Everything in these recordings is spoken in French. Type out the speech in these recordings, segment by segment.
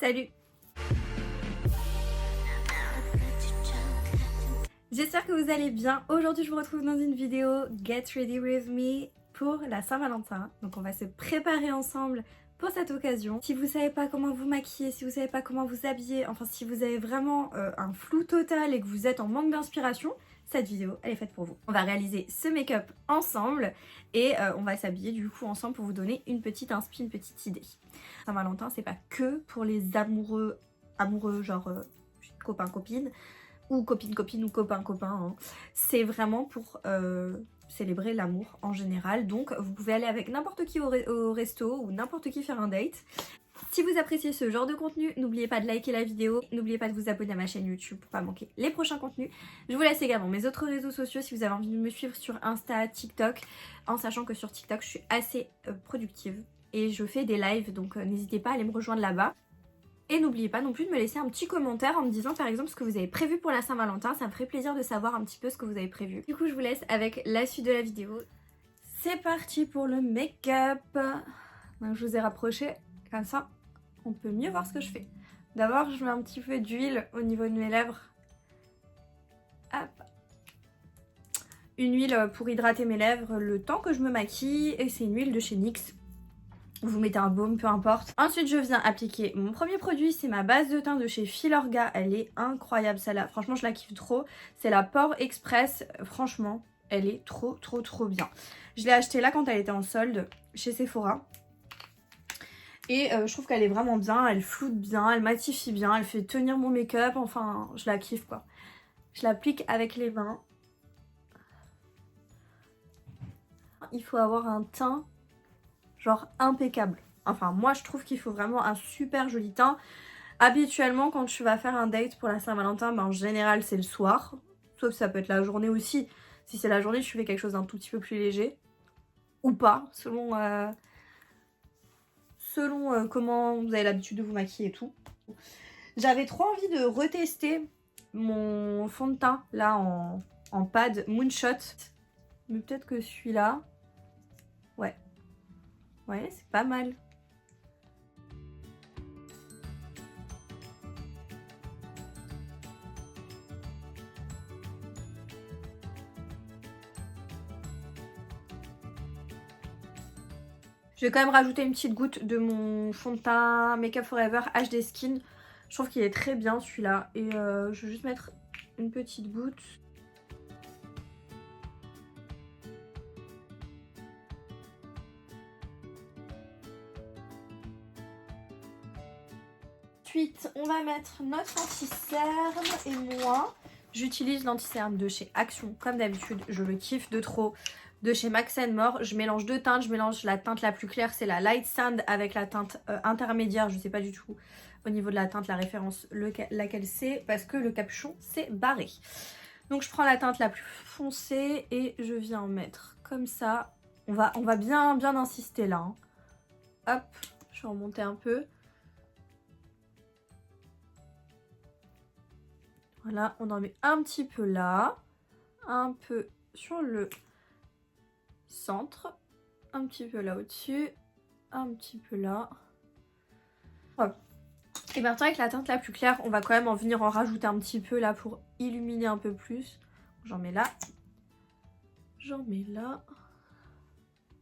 Salut! J'espère que vous allez bien. Aujourd'hui je vous retrouve dans une vidéo Get Ready With Me pour la Saint-Valentin. Donc on va se préparer ensemble pour cette occasion. Si vous savez pas comment vous maquiller, si vous savez pas comment vous habiller, enfin si vous avez vraiment un flou total et que vous êtes en manque d'inspiration, cette vidéo elle est faite pour vous. On va réaliser ce make-up ensemble et on va s'habiller du coup ensemble pour vous donner une petite inspi, une petite idée. Saint-Valentin c'est pas que pour les amoureux genre copain-copine ou copine-copine ou copain-copain, hein. C'est vraiment pour célébrer l'amour en général. Donc vous pouvez aller avec n'importe qui au resto ou n'importe qui faire un date. Si vous appréciez ce genre de contenu, n'oubliez pas de liker la vidéo, n'oubliez pas de vous abonner à ma chaîne YouTube pour pas manquer les prochains contenus. Je vous laisse également mes autres réseaux sociaux si vous avez envie de me suivre sur Insta, TikTok, en sachant que sur TikTok je suis assez productive et je fais des lives, donc n'hésitez pas à aller me rejoindre là-bas. Et n'oubliez pas non plus de me laisser un petit commentaire en me disant par exemple ce que vous avez prévu pour la Saint-Valentin. Ça me ferait plaisir de savoir un petit peu ce que vous avez prévu. Du coup je vous laisse avec la suite de la vidéo. C'est parti pour le make-up. Donc je vous ai rapproché comme ça. On peut mieux voir ce que je fais. D'abord je mets un petit peu d'huile au niveau de mes lèvres. Hop. Une huile pour hydrater mes lèvres le temps que je me maquille. Et c'est une huile de chez NYX. Vous mettez un baume, peu importe. Ensuite, je viens appliquer mon premier produit. C'est ma base de teint de chez Filorga. Elle est incroyable, celle-là. Franchement, je la kiffe trop. C'est la Pore Express. Franchement, elle est trop bien. Je l'ai achetée là quand elle était en solde chez Sephora. Et je trouve qu'elle est vraiment bien. Elle floute bien, elle matifie bien, elle fait tenir mon make-up. Enfin, je la kiffe, quoi. Je l'applique avec les mains. Il faut avoir un teint genre impeccable. Enfin moi je trouve qu'il faut vraiment un super joli teint. Habituellement quand tu vas faire un date pour la Saint-Valentin, en général c'est le soir. Sauf ça peut être la journée aussi. Si c'est la journée tu fais quelque chose d'un tout petit peu plus léger. Ou pas, selon comment vous avez l'habitude de vous maquiller et tout. J'avais trop envie de retester mon fond de teint là en pad Moonshot. Mais peut-être que celui-là... Ouais, c'est pas mal. Je vais quand même rajouter une petite goutte de mon fond de teint Make Up Forever HD Skin. Je trouve qu'il est très bien celui-là. Et je vais juste mettre une petite goutte. Ensuite, on va mettre notre anti-cerne et moi, j'utilise l'anti-cerne de chez Action. Comme d'habitude, je le kiffe de trop. De chez Max More, je mélange deux teintes. Je mélange la teinte la plus claire, c'est la Light Sand avec la teinte intermédiaire. Je sais pas du tout au niveau de la teinte, la référence, laquelle c'est, parce que le capuchon s'est barré. Donc je prends la teinte la plus foncée et je viens en mettre comme ça. On va bien insister là, hein. Hop, je vais remonter un peu. Voilà, on en met un petit peu là, un peu sur le centre, un petit peu là au-dessus, un petit peu là. Hop. Et maintenant avec la teinte la plus claire, on va quand même en venir en rajouter un petit peu là pour illuminer un peu plus. J'en mets là,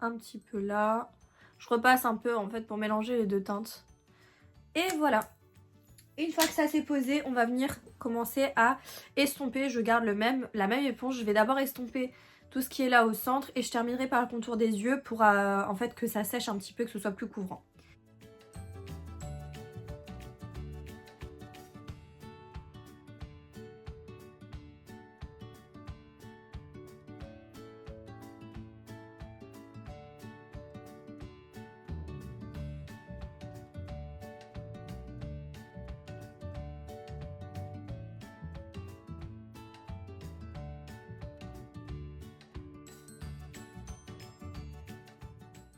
un petit peu là. Je repasse un peu en fait pour mélanger les deux teintes. Et voilà. Une fois que ça s'est posé, on va venir commencer à estomper. Je garde la même éponge. Je vais d'abord estomper tout ce qui est là au centre et je terminerai par le contour des yeux pour en fait que ça sèche un petit peu, que ce soit plus couvrant.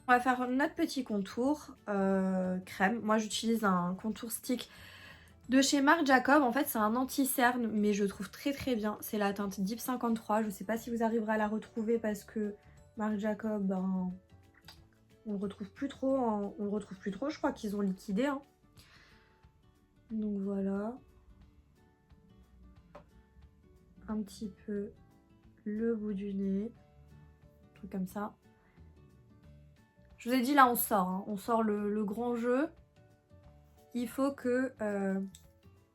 On va faire notre petit contour crème. Moi j'utilise un contour stick de chez Marc Jacob. En fait c'est un anti-cerne mais je trouve très bien. C'est la teinte Deep 53. Je sais pas si vous arriverez à la retrouver parce que Marc Jacob, on le retrouve plus trop. Je crois qu'ils ont liquidé, hein. Donc voilà. Un petit peu le bout du nez. Un truc comme ça. Je vous ai dit là on sort. Hein. On sort le grand jeu. Il faut que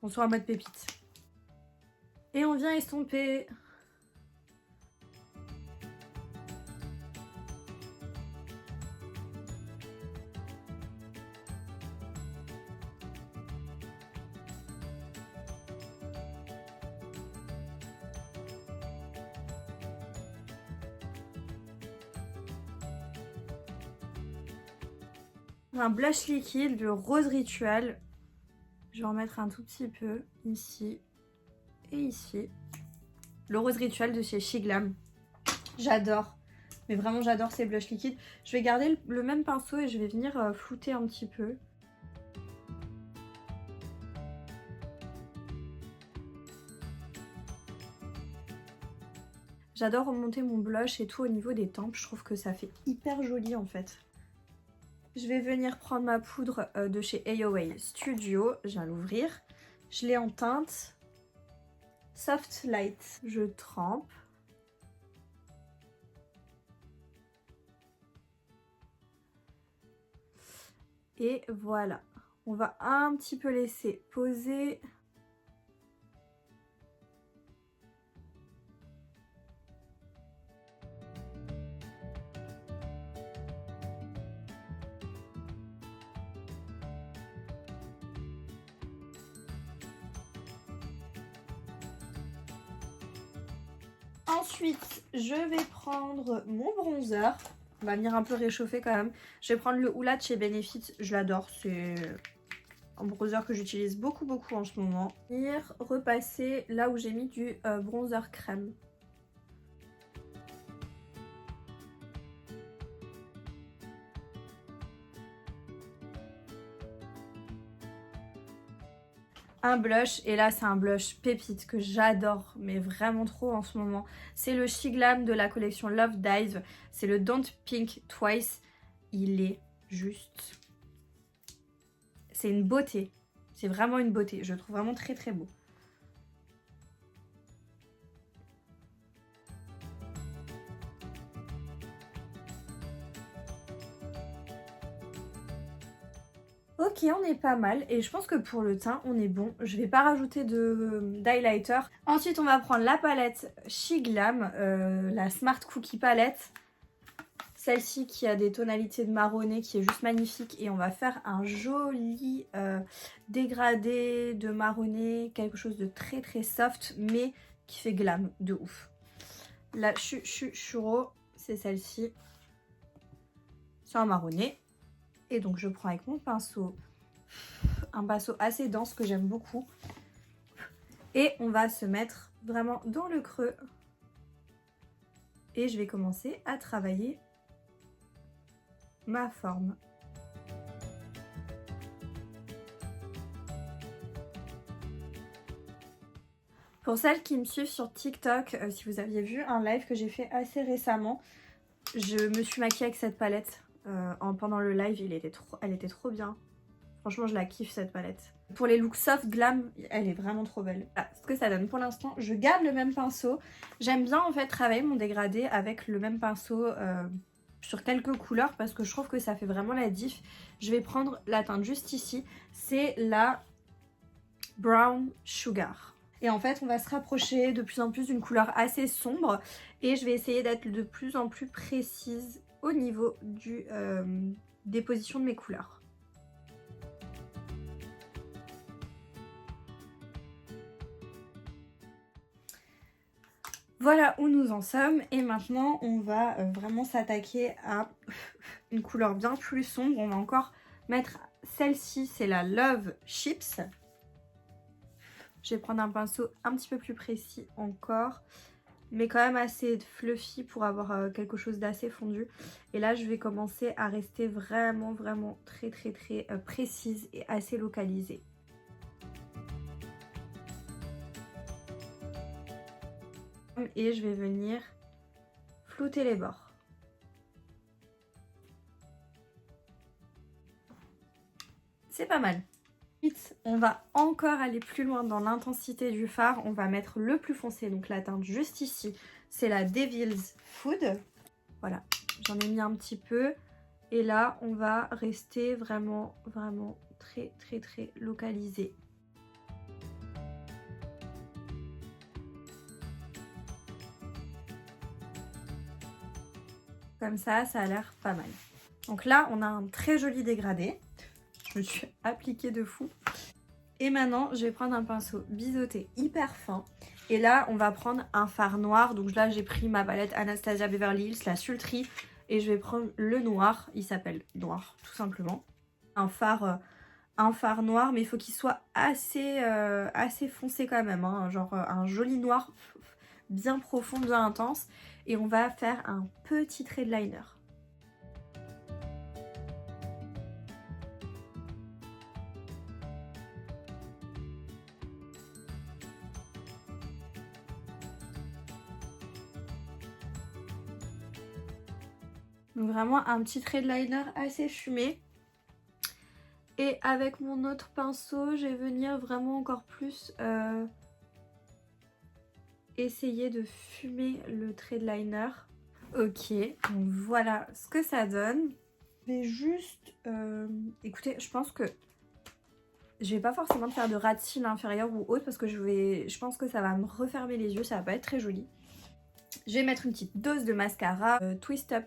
on soit en mode pépite. Et on vient estomper. Un blush liquide, le Rose Ritual. Je vais en mettre un tout petit peu ici et ici. Le Rose Ritual de chez Shiglam. J'adore. Mais vraiment j'adore ces blushs liquides. Je vais garder le même pinceau et je vais venir flouter un petit peu. J'adore remonter mon blush et tout au niveau des tempes. Je trouve que ça fait hyper joli en fait. Je vais venir prendre ma poudre de chez AOA Studio. Je viens l'ouvrir. Je l'ai en teinte Soft Light. Je trempe. Et voilà. On va un petit peu laisser poser. Ensuite, je vais prendre mon bronzer. On va venir un peu réchauffer quand même. Je vais prendre le Hoola de chez Benefit. Je l'adore. C'est un bronzer que j'utilise beaucoup en ce moment. Venir repasser là où j'ai mis du bronzer crème. Un blush, et là c'est un blush pépite que j'adore, mais vraiment trop en ce moment. C'est le Shiglam de la collection Love Dive. C'est le Don't Pink Twice. Il est juste... C'est une beauté. C'est vraiment une beauté. Je le trouve vraiment très beau. Ok, on est pas mal et je pense que pour le teint, on est bon. Je vais pas rajouter d'highlighter. Ensuite, on va prendre la palette Shiglam, la Smart Cookie Palette. Celle-ci qui a des tonalités de marronné qui est juste magnifique. Et on va faire un joli dégradé de marronné, quelque chose de très soft mais qui fait glam de ouf. La Churro, c'est celle-ci. C'est un marronné. Et donc je prends avec mon pinceau, un pinceau assez dense que j'aime beaucoup. Et on va se mettre vraiment dans le creux. Et je vais commencer à travailler ma forme. Pour celles qui me suivent sur TikTok, si vous aviez vu un live que j'ai fait assez récemment, je me suis maquillée avec cette palette. Pendant le live, elle était trop bien. Franchement, je la kiffe cette palette. Pour les looks soft glam, elle est vraiment trop belle. Voilà ce que ça donne pour l'instant. Je garde le même pinceau. J'aime bien en fait travailler mon dégradé avec le même pinceau sur quelques couleurs parce que je trouve que ça fait vraiment la diff. Je vais prendre la teinte juste ici. C'est la Brown Sugar. Et en fait, on va se rapprocher de plus en plus d'une couleur assez sombre. Et je vais essayer d'être de plus en plus précise au niveau des positions de mes couleurs. Voilà où nous en sommes et maintenant on va vraiment s'attaquer à une couleur bien plus sombre. On va encore mettre celle-ci, c'est la Love Chips. Je vais prendre un pinceau un petit peu plus précis encore, mais quand même assez fluffy pour avoir quelque chose d'assez fondu. Et là je vais commencer à rester vraiment très précise et assez localisée. Et je vais venir flouter les bords. C'est pas mal. Ensuite, on va encore aller plus loin dans l'intensité du fard. On va mettre le plus foncé, donc la teinte juste ici. C'est la Devil's Food. Voilà, j'en ai mis un petit peu. Et là, on va rester vraiment très localisé. Comme ça a l'air pas mal. Donc là, on a un très joli dégradé. Je me suis appliquée de fou. Et maintenant, je vais prendre un pinceau biseauté hyper fin. Et là, on va prendre un fard noir. Donc là, j'ai pris ma palette Anastasia Beverly Hills, la Sultry. Et je vais prendre le noir. Il s'appelle Noir, tout simplement. Un fard noir, mais il faut qu'il soit assez foncé quand même. Hein. Genre un joli noir bien profond, bien intense. Et on va faire un petit trait de liner. Donc vraiment un petit trait de liner assez fumé. Et avec mon autre pinceau, je vais venir vraiment encore plus essayer de fumer le trait de liner. Ok, donc voilà ce que ça donne. Je vais juste... écoutez, je pense que je vais pas forcément faire de ras de cils inférieur ou autre parce que je pense que ça va me refermer les yeux, ça va pas être très joli. Je vais mettre une petite dose de mascara Twist Up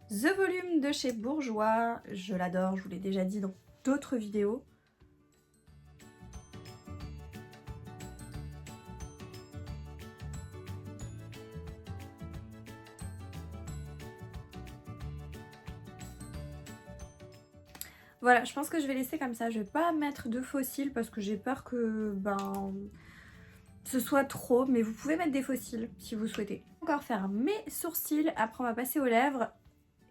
The Volume de chez Bourjois. Je l'adore, je vous l'ai déjà dit dans d'autres vidéos. Voilà, je pense que je vais laisser comme ça. Je vais pas mettre de faux cils parce que j'ai peur que ce soit trop. Mais vous pouvez mettre des faux cils si vous souhaitez. Encore faire mes sourcils. Après, on va passer aux lèvres.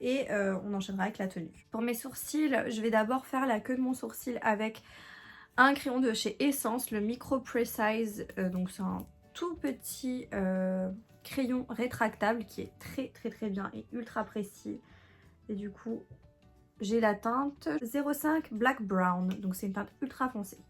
Et on enchaînera avec la tenue. Pour mes sourcils, je vais d'abord faire la queue de mon sourcil avec un crayon de chez Essence, le Micro Precise. Donc c'est un tout petit crayon rétractable qui est très bien et ultra précis. Et du coup, j'ai la teinte 05 Black Brown. Donc c'est une teinte ultra foncée.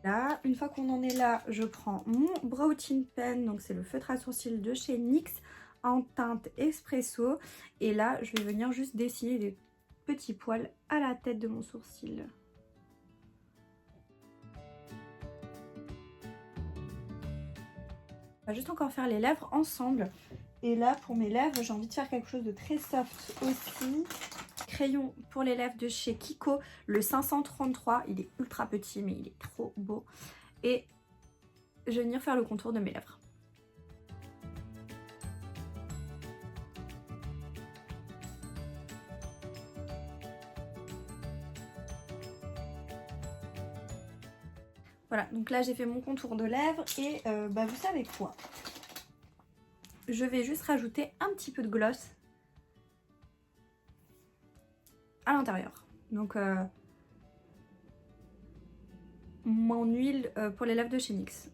Là, une fois qu'on en est là, je prends mon Brow Tint Pen, donc c'est le feutre à sourcils de chez NYX en teinte Espresso. Et là, je vais venir juste dessiner des petits poils à la tête de mon sourcil. On va juste encore faire les lèvres ensemble. Et là, pour mes lèvres, j'ai envie de faire quelque chose de très soft aussi. Crayon pour les lèvres de chez Kiko, le 533. Il est ultra petit, mais il est trop beau. Et je vais venir faire le contour de mes lèvres. Voilà, donc là j'ai fait mon contour de lèvres et vous savez quoi? Je vais juste rajouter un petit peu de gloss à l'intérieur. Donc mon huile pour les lèvres de chez NYX.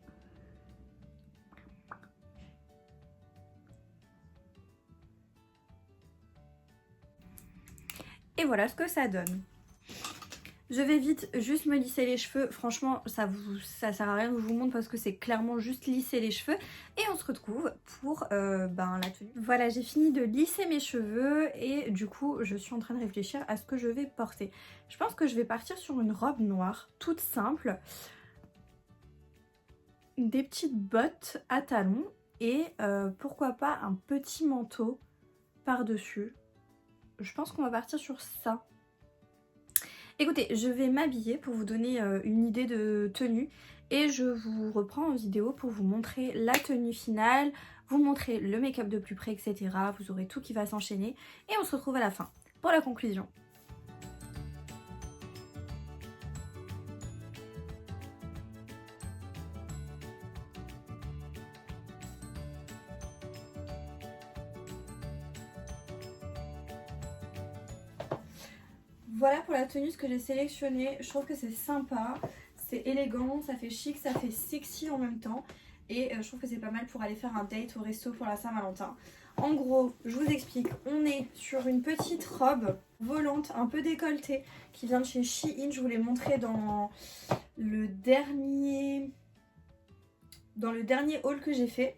Et voilà ce que ça donne. Je vais vite juste me lisser les cheveux. Franchement, ça sert à rien que je vous montre parce que c'est clairement juste lisser les cheveux. Et on se retrouve pour la tenue. Voilà, j'ai fini de lisser mes cheveux et du coup, je suis en train de réfléchir à ce que je vais porter. Je pense que je vais partir sur une robe noire, toute simple. Des petites bottes à talons et pourquoi pas un petit manteau par-dessus. Je pense qu'on va partir sur ça. Écoutez, je vais m'habiller pour vous donner une idée de tenue et je vous reprends en vidéo pour vous montrer la tenue finale, vous montrer le make-up de plus près, etc. Vous aurez tout qui va s'enchaîner et on se retrouve à la fin pour la conclusion. Voilà pour la tenue ce que j'ai sélectionné. Je trouve que c'est sympa, c'est élégant, ça fait chic, ça fait sexy en même temps. et je trouve que c'est pas mal pour aller faire un date au resto pour la Saint-Valentin. En gros, je vous explique, on est sur une petite robe volante, un peu décolletée, qui vient de chez Shein. Je vous l'ai montré dans le dernier haul que j'ai fait.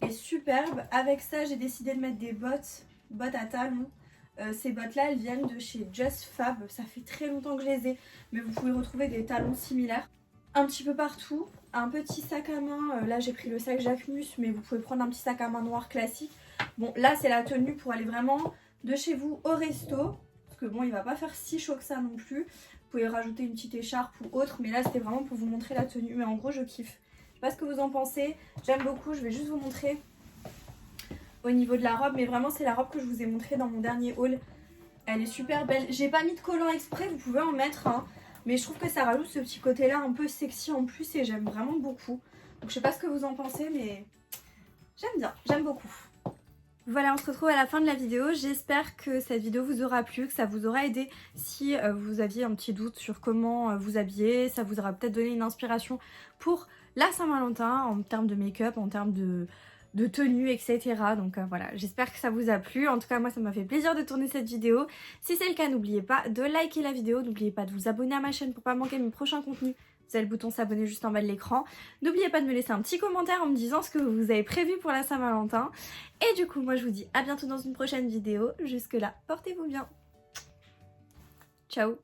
Et superbe. Avec ça, j'ai décidé de mettre des bottes à talons. Ces bottes-là, elles viennent de chez Just Fab. Ça fait très longtemps que je les ai, mais vous pouvez retrouver des talons similaires. Un petit peu partout. Un petit sac à main, là j'ai pris le sac Jacquemus, mais vous pouvez prendre un petit sac à main noir classique. Bon, là c'est la tenue pour aller vraiment de chez vous au resto, parce que bon, il va pas faire si chaud que ça non plus. Vous pouvez rajouter une petite écharpe ou autre, mais là c'était vraiment pour vous montrer la tenue. Mais en gros, je kiffe. Je sais pas ce que vous en pensez, j'aime beaucoup. Je vais juste vous montrer au niveau de la robe, mais vraiment c'est la robe que je vous ai montrée dans mon dernier haul. Elle est super belle. J'ai pas mis de collant exprès, vous pouvez en mettre un. Mais je trouve que ça rajoute ce petit côté là un peu sexy en plus et j'aime vraiment beaucoup. Donc je sais pas ce que vous en pensez mais j'aime bien, j'aime beaucoup. Voilà, on se retrouve à la fin de la vidéo. J'espère que cette vidéo vous aura plu, que ça vous aura aidé si vous aviez un petit doute sur comment vous habiller. Ça vous aura peut-être donné une inspiration pour la Saint-Valentin en termes de make-up, en termes de tenue, etc. Donc voilà, j'espère que ça vous a plu. En tout cas, moi, ça m'a fait plaisir de tourner cette vidéo. Si c'est le cas, n'oubliez pas de liker la vidéo. N'oubliez pas de vous abonner à ma chaîne pour pas manquer mes prochains contenus. Vous avez le bouton s'abonner juste en bas de l'écran. N'oubliez pas de me laisser un petit commentaire en me disant ce que vous avez prévu pour la Saint-Valentin. Et du coup, moi, je vous dis à bientôt dans une prochaine vidéo. Jusque là, portez-vous bien. Ciao.